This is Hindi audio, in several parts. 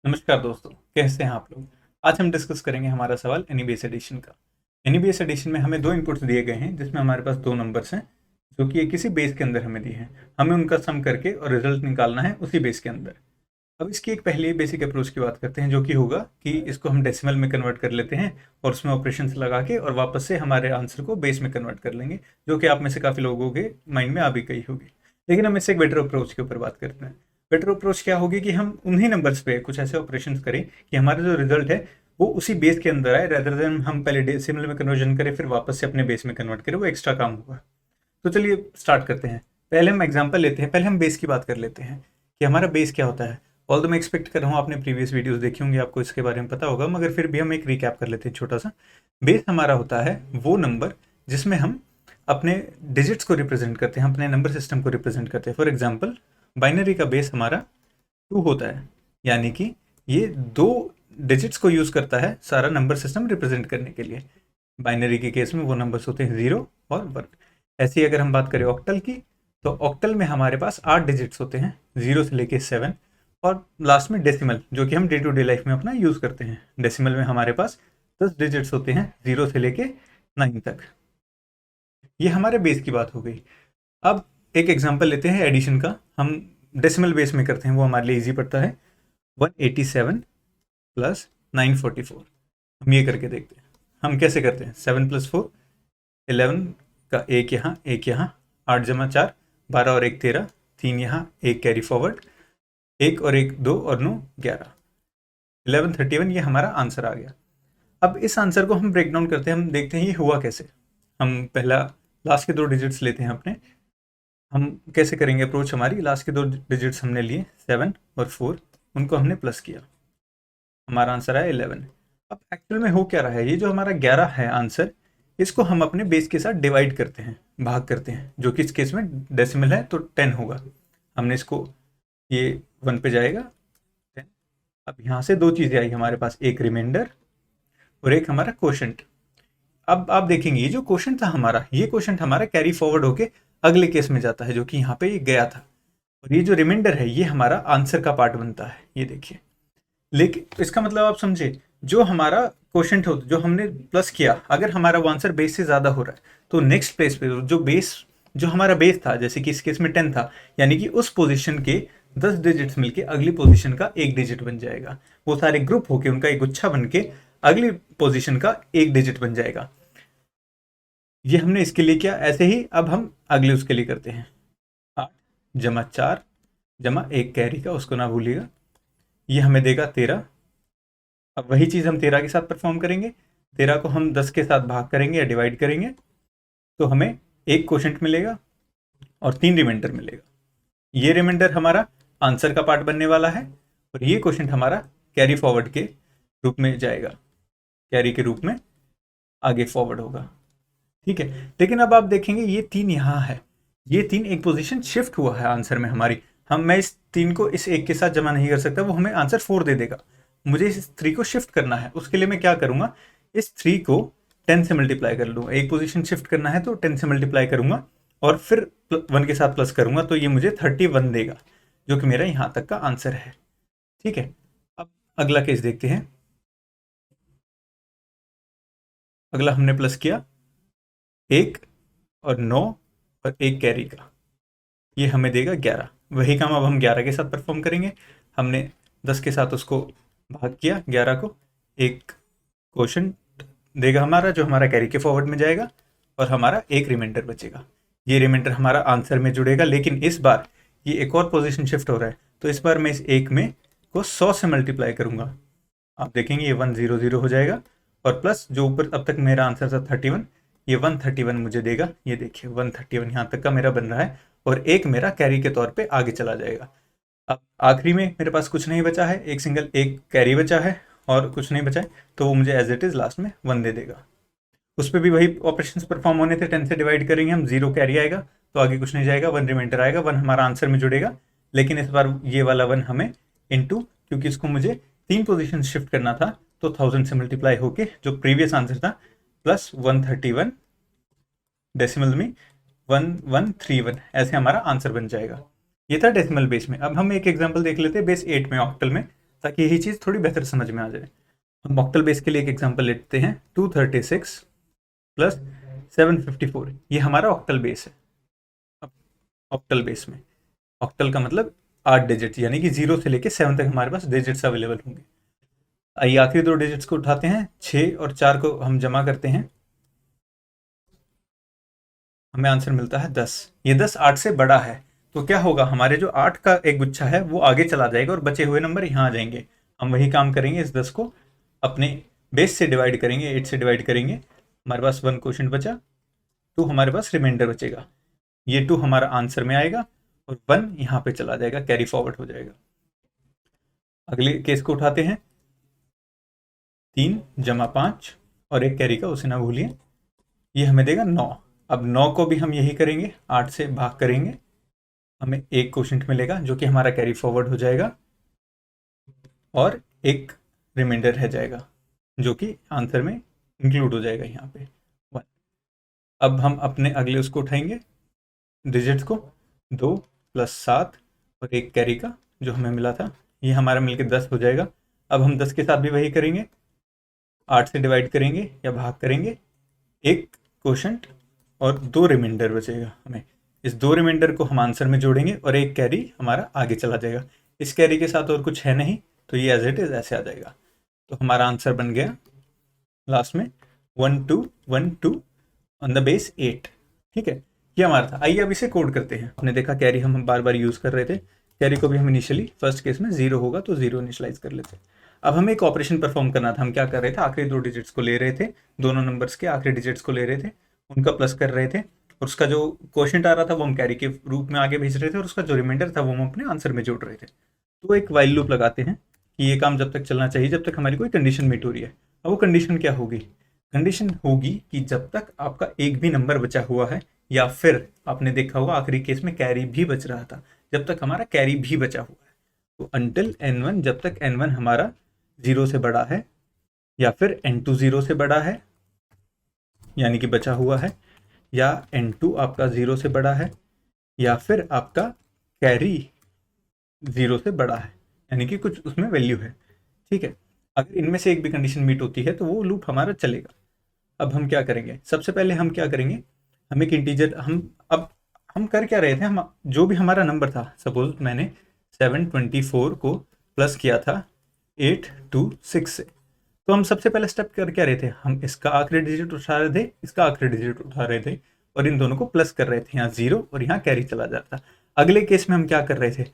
नमस्कार दोस्तों, कैसे हैं आप लोग। आज हम डिस्कस करेंगे हमारा सवाल एनी बेस एडिशन का। एनी बेस एडिशन में हमें दो इनपुट्स दिए गए हैं जिसमें हमारे पास दो नंबर्स हैं जो कि किसी बेस के अंदर हमें दिए हैं। हमें उनका सम करके और रिजल्ट निकालना है उसी बेस के अंदर। अब इसकी एक पहली बेसिक अप्रोच की बात करते हैं जो कि होगा कि इसको हम डेसिमल में कन्वर्ट कर लेते हैं और उसमें ऑपरेशंस लगा के और वापस से हमारे आंसर को बेस में कन्वर्ट कर लेंगे, जो कि आप में से काफ़ी लोगों के माइंड में आ भी गई होगी। लेकिन हम इससे एक बेटर अप्रोच के ऊपर बात करते हैं। बेटर अप्रोच क्या होगी कि हम उन्हीं नंबर्स पे कुछ ऐसे ऑपरेशंस करें कि हमारा जो रिजल्ट है वो उसी बेस के अंदर आए, रेदर देन हम पहले डेसिमल में कन्वर्जन करें फिर वापस से अपने बेस में कन्वर्ट करें, वो एक्स्ट्रा काम होगा। तो चलिए स्टार्ट करते हैं। पहले हम एग्जांपल लेते हैं, पहले हम बेस की बात कर लेते हैं कि हमारा बेस क्या होता है। ऑल तो मैं एक्सपेक्ट कर रहा हूँ आपने प्रीवियस वीडियोस देखी होंगी, आपको इसके बारे में पता होगा, मगर फिर भी हम एक रिकैप कर लेते हैं छोटा सा। बेस हमारा होता है वो नंबर जिसमें हम अपने डिजिट्स को रिप्रेजेंट करते हैं, अपने नंबर सिस्टम को रिप्रेजेंट करते हैं। फॉर एग्जाम्पल बाइनरी का बेस हमारा 2 होता है, यानी कि ये 2 डिजिट्स को यूज़ करता है सारा नंबर सिस्टम रिप्रेजेंट करने के लिए। बाइनरी के केस में वो नंबर्स होते हैं 0 और 1। ऐसे ही अगर हम बात करें ऑक्टल की, तो ऑक्टल में हमारे पास 8 डिजिट्स होते हैं, 0 से लेके 7। और लास्ट में डेसिमल, जो कि हम डे टू डे लाइफ में अपना यूज़ करते हैं। डेसिमल में हमारे पास 10 डिजिट्स होते हैं, 0 से लेके 9 तक। ये हमारे बेस की बात हो गई। अब एक एग्जांपल लेते हैं एडिशन का। हम डेसिमल बेस में करते हैं, वो हमारे लिए इजी पड़ता है। 187 प्लस 944। हम ये करके देखते हैं हम कैसे करते हैं। 7 प्लस 4 11 का एक यहाँ एक यहाँ, 8 जमा 4 12 और 1 13, 3 यहाँ, एक कैरी फॉरवर्ड, 1 और 1 2 और 9 11, 1131। ये हमारा आंसर आ गया। अब इस आंसर को हम ब्रेक डाउन करते हैं, हम देखते हैं ये हुआ कैसे। हम पहला लास्ट के 2 डिजिट्स लेते हैं अपने। हम कैसे करेंगे अप्रोच, हमारी लास्ट के 2 डिजिट्स हमने लिए 7 और 4, उनको हमने प्लस किया, हमारा आंसर आया 11। अब एक्चुअल में हो क्या रहा है, ये जो हमारा 11 है आंसर, इसको हम अपने बेस के साथ डिवाइड करते हैं, भाग करते हैं, जो कि इस केस में डेसिमल है तो 10 होगा। हमने इसको, ये 1 पे जाएगा 10। अब यहाँ से दो चीज़ें आई हमारे पास, एक रिमाइंडर और एक हमारा क्वोशंट। अब आप देखेंगे ये जो क्वोशंट था हमारा, ये क्वोशंट हमारा कैरी फॉरवर्ड होके अगले केस में जाता है, जो कि यहाँ पे ये गया था। और ये जो रिमाइंडर है ये हमारा आंसर का पार्ट बनता है, ये देखिए। लेकिन इसका मतलब आप समझे, जो हमारा क्वोशंट हो, जो हमने प्लस किया, अगर हमारा वो आंसर बेस से ज़्यादा हो रहा है तो नेक्स्ट प्लेस पे जो बेस, जो हमारा बेस था, जैसे कि इस केस में 10 था, यानी कि उस पोजीशन के 10 डिजिट्स मिलके अगली पोजीशन का एक डिजिट बन जाएगा। वो सारे ग्रुप होके उनका एक गुच्छा बन के अगली पोजीशन का एक डिजिट बन जाएगा। ये हमने इसके लिए किया। ऐसे ही अब हम अगले उसके लिए करते हैं। 8 जमा 4 जमा एक कैरी का, उसको ना भूलिएगा, ये हमें देगा 13। अब वही चीज़ हम 13 के साथ परफॉर्म करेंगे। 13 को हम 10 के साथ भाग करेंगे या डिवाइड करेंगे तो हमें एक क्वोशंट मिलेगा और 3 रिमाइंडर मिलेगा। ये रिमाइंडर हमारा आंसर का पार्ट बनने वाला है और ये क्वोशंट हमारा कैरी फॉरवर्ड के रूप में जाएगा, कैरी के रूप में आगे फॉरवर्ड होगा। ठीक है, लेकिन अब आप देखेंगे ये 3 यहाँ है, ये 3 एक पोजीशन शिफ्ट हुआ है आंसर में हमारी। मैं इस 3 को इस एक के साथ जमा नहीं कर सकता, वो हमें आंसर 4 दे देगा। मुझे इस 3 को शिफ्ट करना है, उसके लिए मैं क्या करूँगा, इस 3 को 10 से मल्टीप्लाई कर लूँगा। एक पोजीशन शिफ्ट करना है तो 10 से मल्टीप्लाई करूँगा और फिर 1 के साथ प्लस करूँगा, तो ये मुझे 31 देगा, जो कि मेरा यहाँ तक का आंसर है। ठीक है, अब अगला केस देखते हैं। अगला हमने प्लस किया 1 और 9 और एक कैरी का, ये हमें देगा 11। वही काम अब हम 11 के साथ परफॉर्म करेंगे। हमने 10 के साथ उसको भाग किया 11 को, एक क्वोशंट देगा हमारा, जो हमारा कैरी के फॉरवर्ड में जाएगा और हमारा एक रिमाइंडर बचेगा। ये रिमाइंडर हमारा आंसर में जुड़ेगा, लेकिन इस बार ये एक और पोजीशन शिफ्ट हो रहा है, तो इस बार मैं इस एक में को 100 से मल्टीप्लाई करूँगा। आप देखेंगे ये 100 हो जाएगा और प्लस जो ऊपर अब तक मेरा आंसर था 31, ये 131 मुझे देगा। ये देखिए 131 यहाँ तक का मेरा बन रहा है और एक मेरा कैरी के तौर पे आगे चला जाएगा। अब आखिरी में मेरे पास कुछ नहीं बचा है, एक कैरी बचा है और कुछ नहीं बचा है, तो वो मुझे एज इट इज़ लास्ट में 1 दे देगा। उस पर भी वही ऑपरेशंस परफॉर्म होने थे। 10 से डिवाइड करेंगे हम, 0 कैरी आएगा तो आगे कुछ नहीं जाएगा, 1 रिमाइंडर आएगा, 1 हमारा आंसर में जुड़ेगा। लेकिन इस बार ये वाला 1 हमें इंटू, क्योंकि इसको मुझे 3 पोजीशन शिफ्ट करना था, तो 1000 से मल्टीप्लाई होके जो प्रीवियस आंसर था प्लस 131 डेसिमल में 1131, ऐसे हमारा आंसर बन जाएगा। ये था डेसिमल बेस में। अब हम एक एग्जांपल देख लेते हैं बेस 8 में, ऑक्टल में। ताकि यही चीज़ थोड़ी बेहतर समझ में आ जाए। हम ऑक्टल बेस के लिए एक एग्जांपल लेते हैं, 236 प्लस 754, ये हमारा ऑक्टल बेस है। अब ऑक्टल बेस में ऑक्टल का मतलब 8 डिजिट, यानी कि 0 से लेके 7 तक हमारे पास डिजिट्स अवेलेबल होंगे। आइए आखिरी दो डिजिट्स को उठाते हैं, 6 और 4 को हम जमा करते हैं, हमें आंसर मिलता है 10। ये 10 8 से बड़ा है, तो क्या होगा, हमारे जो 8 का एक गुच्छा है वो आगे चला जाएगा और बचे हुए नंबर यहाँ आ जाएंगे। हम वही काम करेंगे, इस 10 को अपने बेस से डिवाइड करेंगे, 8 से डिवाइड करेंगे, हमारे पास 1 क्वोशंट बचा, 2 हमारे पास रिमाइंडर बचेगा। ये 2 हमारा आंसर में आएगा और 1 यहाँ पे चला जाएगा, कैरी फॉरवर्ड हो जाएगा। अगले केस को उठाते हैं, 3 जमा 5 और एक कैरी का, उसे ना भूलिए, ये हमें देगा 9। अब 9 को भी हम यही करेंगे, 8 से भाग करेंगे, हमें एक क्वोशंट मिलेगा जो कि हमारा कैरी फॉरवर्ड हो जाएगा और एक रिमाइंडर रह जाएगा जो कि आंसर में इंक्लूड हो जाएगा यहाँ पे 1। अब हम अपने अगले उसको उठाएंगे डिजिट्स को, 2 प्लस 7 और एक कैरी का जो हमें मिला था, ये हमारा मिलकर 10 हो जाएगा। अब हम 10 के साथ भी वही करेंगे, 8 से डिवाइड करेंगे या भाग करेंगे, एक क्वोशंट और 2 रिमाइंडर बचेगा हमें। इस 2 रिमाइंडर को हम आंसर में जोड़ेंगे और एक कैरी हमारा आगे चला जाएगा। इस कैरी के साथ और कुछ है नहीं, तो ये एज इट इज ऐसे आ जाएगा। तो हमारा आंसर बन गया लास्ट में 1 2 1 2 ऑन द बेस 8। ठीक है, ये हमारा था। आइए अब इसे कोड करते हैं। हमने देखा कैरी हम बार बार यूज़ कर रहे थे, कैरी को भी हम इनिशियली फर्स्ट केस में 0 होगा तो 0 इनिशलाइज कर लेते हैं। अब हमें एक ऑपरेशन परफॉर्म करना था। हम क्या कर रहे थे, आखिरी दो डिजिट्स को ले रहे थे, दोनों नंबर्स के आखिरी डिजिट्स को ले रहे थे, उनका प्लस कर रहे थे, और उसका जो क्वोशंट आ रहा था वो हम कैरी के रूप में आगे भेज रहे थे, और उसका जो रिमाइंडर था वो हम अपने आंसर में जोड़ रहे थे। तो एक वाइल लूप लगाते हैं कि ये काम जब तक चलना चाहिए जब तक हमारी कोई कंडीशन मीट हो रही है। अब वो कंडीशन क्या होगी, कंडीशन होगी कि जब तक आपका एक भी नंबर बचा हुआ है, या फिर आपने देखा होगा आखिरी केस में कैरी भी बच रहा था, जब तक हमारा कैरी भी बचा हुआ है, तो अंटिल n1, जब तक n1 हमारा 0 से बड़ा है, या फिर n2 0 से बड़ा है यानी कि बचा हुआ है, या n2 आपका 0 से बड़ा है, या फिर आपका कैरी 0 से बड़ा है, यानी कि कुछ उसमें वैल्यू है। ठीक है, अगर इनमें से एक भी कंडीशन मीट होती है तो वो लूप हमारा चलेगा। अब हम क्या करेंगे, सबसे पहले हम क्या करेंगे, हम एक इंटीजर, हम कर क्या रहे थे, हम जो भी हमारा नंबर था, सपोज मैंने 724 को प्लस किया था 826 से, तो हम सबसे पहले स्टेप कर क्या रहे थे, हम इसका आखिरी डिजिट उठा रहे थे, इसका आखिरी डिजिट उठा रहे थे, और इन दोनों को प्लस कर रहे थे, यहाँ 0 और यहाँ कैरी चला जाता। अगले केस में हम क्या कर रहे थे,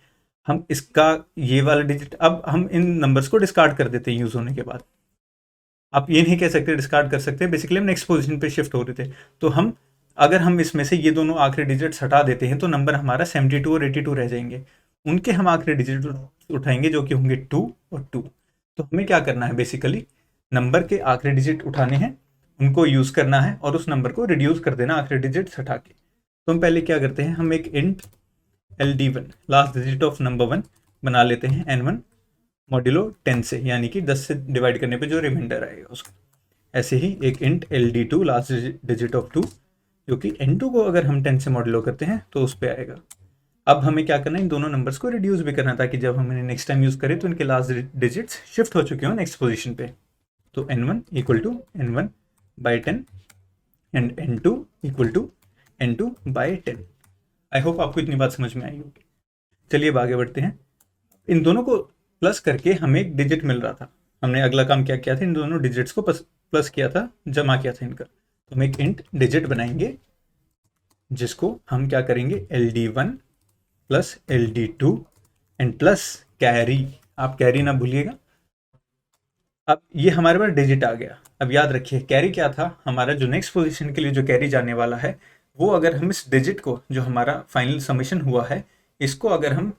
हम इसका ये वाला डिजिट, अब हम इन नंबर्स को डिस्कार्ड कर देते हैं यूज होने के बाद। आप ये नहीं कह सकते डिस्कार्ड कर सकते, बेसिकली हम नेक्स्ट पोजीशन पे शिफ्ट हो रहे थे, तो हम अगर हम इसमें से ये दोनों आखिरी डिजिट्स हटा देते हैं तो नंबर हमारा 72 और 82 रह जाएंगे, उनके हम आखिरी डिजिट उठाएंगे जो कि होंगे 2 और 2। तो हमें क्या करना है, बेसिकली नंबर के आखिरी डिजिट उठाने हैं, उनको यूज करना है और उस नंबर को रिड्यूस कर देना आखिरी डिजिट हटा के। तो हम पहले क्या करते हैं, हम एक int LD1 last digit of number 1 बना लेते हैं n1 मॉड्यूलो 10 से, यानी कि 10 से डिवाइड करने पे जो रिमाइंडर आएगा उसको। ऐसे ही एक int LD2 last digit of 2, जो कि n2 को अगर हम 10 से मॉड्यूलो करते हैं तो उस पे आएगा। अब हमें क्या करना है, इन दोनों नंबर्स को रिड्यूस भी करना, ताकि जब हम इन्हें नेक्स्ट टाइम यूज करें तो इनके लास्ट डिजिट्स शिफ्ट हो चुके हो नेक्स्ट पोजीशन पे। तो n1 equal to n1 by 10 and n2 equal to n2 by 10। I hope आपको इतनी बात समझ में आई होगी। चलिए अब आगे बढ़ते हैं। इन दोनों को प्लस करके हमें एक डिजिट मिल रहा था, हमने अगला काम क्या किया था, इन दोनों डिजिट्स को प्लस किया था, जमा किया था इनका। तो हम एक इंट डिजिट बनाएंगे जिसको हम क्या करेंगे, LD1 plus LD2 and plus carry, आप कैरी ना भूलिएगा। अब ये हमारे पास डिजिट आ गया। अब याद रखिए कैरी क्या था, हमारा जो नेक्स्ट पोजीशन के लिए जो कैरी जाने वाला है, वो अगर हम इस डिजिट को, जो हमारा फाइनल समेशन हुआ है, इसको अगर हम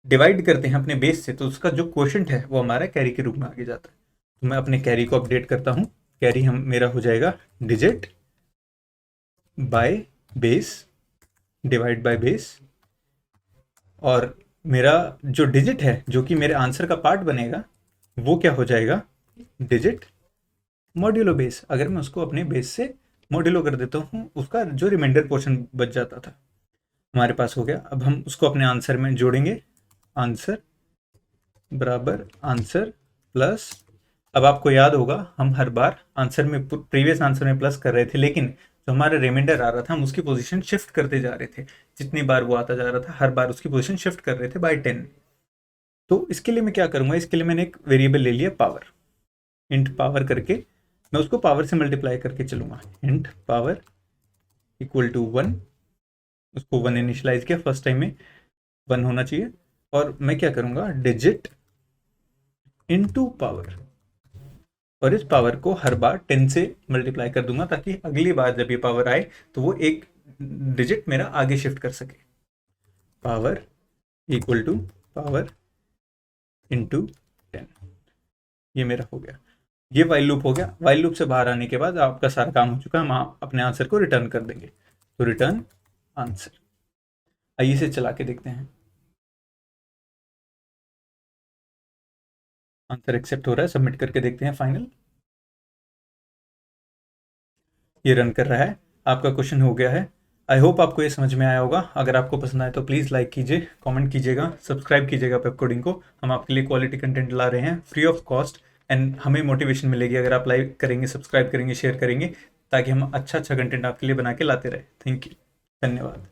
डिवाइड करते हैं अपने बेस से, तो उसका जो क्वोशंट है वो हमारा कैरी के रूप में आगे जाता है। तो मैं अपने कैरी को अपडेट करता हूँ, कैरी हम मेरा हो जाएगा digit by base divide by base, और मेरा जो डिजिट है जो कि मेरे आंसर का पार्ट बनेगा वो क्या हो जाएगा, डिजिट मॉड्यूलो बेस। अगर मैं उसको अपने बेस से मॉड्यूलो कर देता हूँ, उसका जो रिमाइंडर पोर्शन बच जाता था हमारे पास हो गया। अब हम उसको अपने आंसर में जोड़ेंगे, आंसर बराबर आंसर प्लस, अब आपको याद होगा हम हर बार आंसर में प्रीवियस आंसर में प्लस कर रहे थे, लेकिन जो हमारा रिमाइंडर आ रहा था हम उसकी पोजीशन शिफ्ट करते जा रहे थे। जितनी बार वो आता जा रहा था हर बार उसकी पोजीशन शिफ्ट कर रहे थे बाय 10। तो इसके लिए मैं क्या करूंगा, इसके लिए मैंने एक वेरिएबल ले लिया पावर, इंट पावर करके मैं उसको पावर से मल्टीप्लाई करके चलूंगा। इंट पावर इक्वल टू 1, उसको 1 इनिशियलाइज किया, फर्स्ट टाइम में 1 होना चाहिए। और मैं क्या करूंगा, डिजिट इनटू पावर, और इस पावर को हर बार 10 से मल्टीप्लाई कर दूंगा ताकि अगली बार जब ये पावर आए तो वो एक डिजिट मेरा आगे शिफ्ट कर सके। Power equal to power into 10, ये मेरा हो गया। ये वाइल लूप हो गया। वाइल लूप से बाहर आने के बाद आपका सारा काम हो चुका है, हम अपने आंसर को रिटर्न कर देंगे। तो रिटर्न आंसर, आइए इसे चला के देखते हैं। आंसर एक्सेप्ट हो रहा है, सबमिट करके देखते हैं फाइनल। ये रन कर रहा है, आपका क्वेश्चन हो गया है। आई होप आपको ये समझ में आया होगा। अगर आपको पसंद आए तो प्लीज़ लाइक कीजिए, कमेंट कीजिएगा, सब्सक्राइब कीजिएगा पेप कोडिंग को। हम आपके लिए क्वालिटी कंटेंट ला रहे हैं फ्री ऑफ कॉस्ट, एंड हमें मोटिवेशन मिलेगी अगर आप लाइक करेंगे, सब्सक्राइब करेंगे, शेयर करेंगे, ताकि हम अच्छा अच्छा कंटेंट आपके लिए बना के लाते रहे। थैंक यू, धन्यवाद।